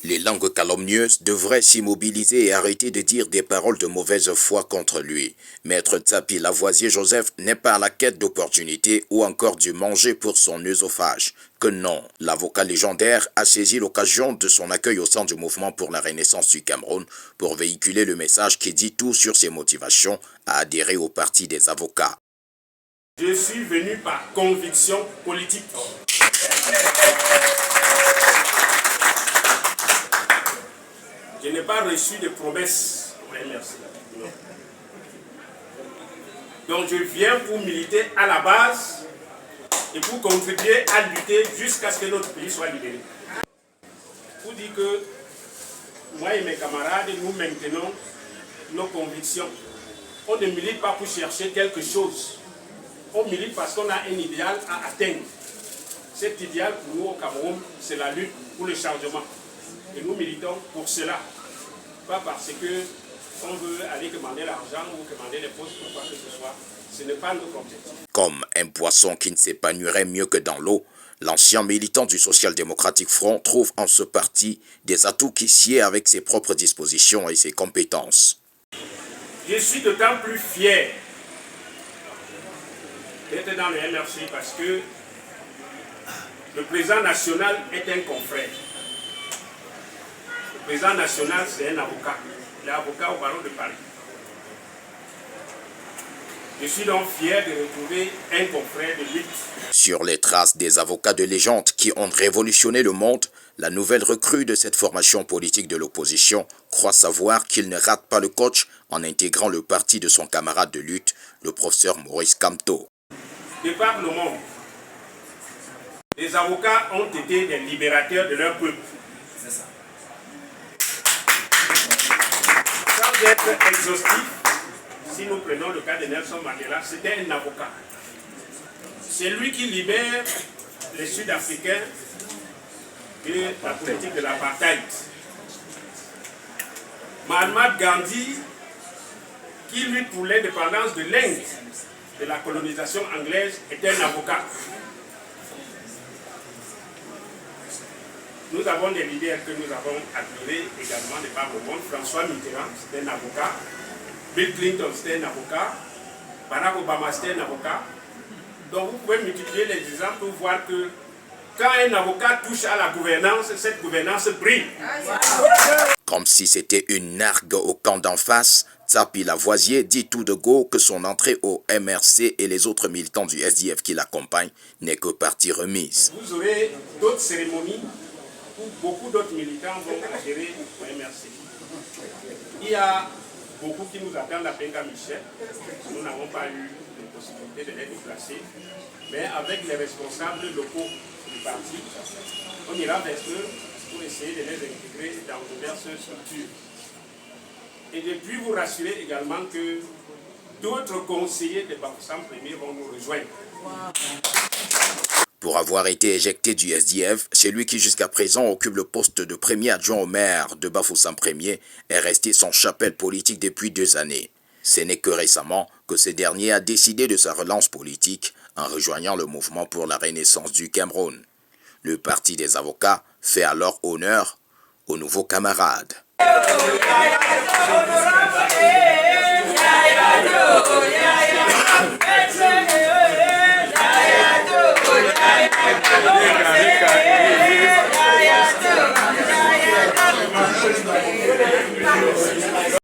Les langues calomnieuses devraient s'immobiliser et arrêter de dire des paroles de mauvaise foi contre lui. Maître Tsapi Lavoisier Joseph n'est pas à la quête d'opportunités ou encore du manger pour son œsophage. Que non, l'avocat légendaire a saisi l'occasion de son accueil au sein du mouvement pour la renaissance du Cameroun pour véhiculer le message qui dit tout sur ses motivations à adhérer au parti des avocats. Je suis venu par conviction politique. Je n'ai pas reçu de promesses. Oui, merci. Non. Donc je viens pour militer à la base et pour contribuer à lutter jusqu'à ce que notre pays soit libéré. Pour dire que moi et mes camarades, nous maintenons nos convictions. On ne milite pas pour chercher quelque chose. On milite parce qu'on a un idéal à atteindre. Cet idéal pour nous au Cameroun, c'est la lutte pour le changement. Et nous militons pour cela. Pas parce qu'on veut aller commander l'argent ou commander les postes ou quoi que ce soit. Ce n'est pas notre objectif. Comme un poisson qui ne s'épanouirait mieux que dans l'eau, l'ancien militant du Social-Démocratique Front trouve en ce parti des atouts qui sied avec ses propres dispositions et ses compétences. Je suis d'autant plus fier d'être dans le MRC parce que le président national est un confrère. Le président national, c'est un avocat. Il est avocat au barreau de Paris. Je suis donc fier de retrouver un confrère de lutte. Sur les traces des avocats de légende qui ont révolutionné le monde, la nouvelle recrue de cette formation politique de l'opposition croit savoir qu'il ne rate pas le coach en intégrant le parti de son camarade de lutte, le professeur Maurice Kamto. De par le monde, les avocats ont été des libérateurs de leur peuple. C'est ça. Sans être exhaustif, si nous prenons le cas de Nelson Mandela, c'était un avocat. C'est lui qui libère les Sud-Africains de la politique de l'apartheid. Mahatma Gandhi, qui lutte pour l'indépendance de l'Inde de la colonisation anglaise, était un avocat. Nous avons des leaders que nous avons admirés également de par le monde. François Mitterrand, c'était un avocat. Bill Clinton, c'était un avocat. Barack Obama, c'était un avocat. Donc vous pouvez multiplier les exemples pour voir que quand un avocat touche à la gouvernance, cette gouvernance brille. Comme si c'était une nargue au camp d'en face, Tsapi Lavoisier dit tout de go que son entrée au MRC et les autres militants du SDF qui l'accompagnent n'est que partie remise. Vous aurez d'autres cérémonies où beaucoup d'autres militants vont adhérer au MRC. Il y a beaucoup qui nous attendent à Penga Michel. Nous n'avons pas eu de possibilité de les déplacer. Mais avec les responsables locaux du parti, on ira vers eux pour essayer de les intégrer dans diverses structures. Et de puis vous rassurer également que d'autres conseillers de Bafoussam Premier vont nous rejoindre. Pour avoir été éjecté du SDF, celui qui jusqu'à présent occupe le poste de premier adjoint au maire de Bafoussam Premier est resté sans chapelle politique depuis 2 années. Ce n'est que récemment que ce dernier a décidé de sa relance politique en rejoignant le mouvement pour la renaissance du Cameroun. Le parti des avocats fait alors honneur aux nouveaux camarades.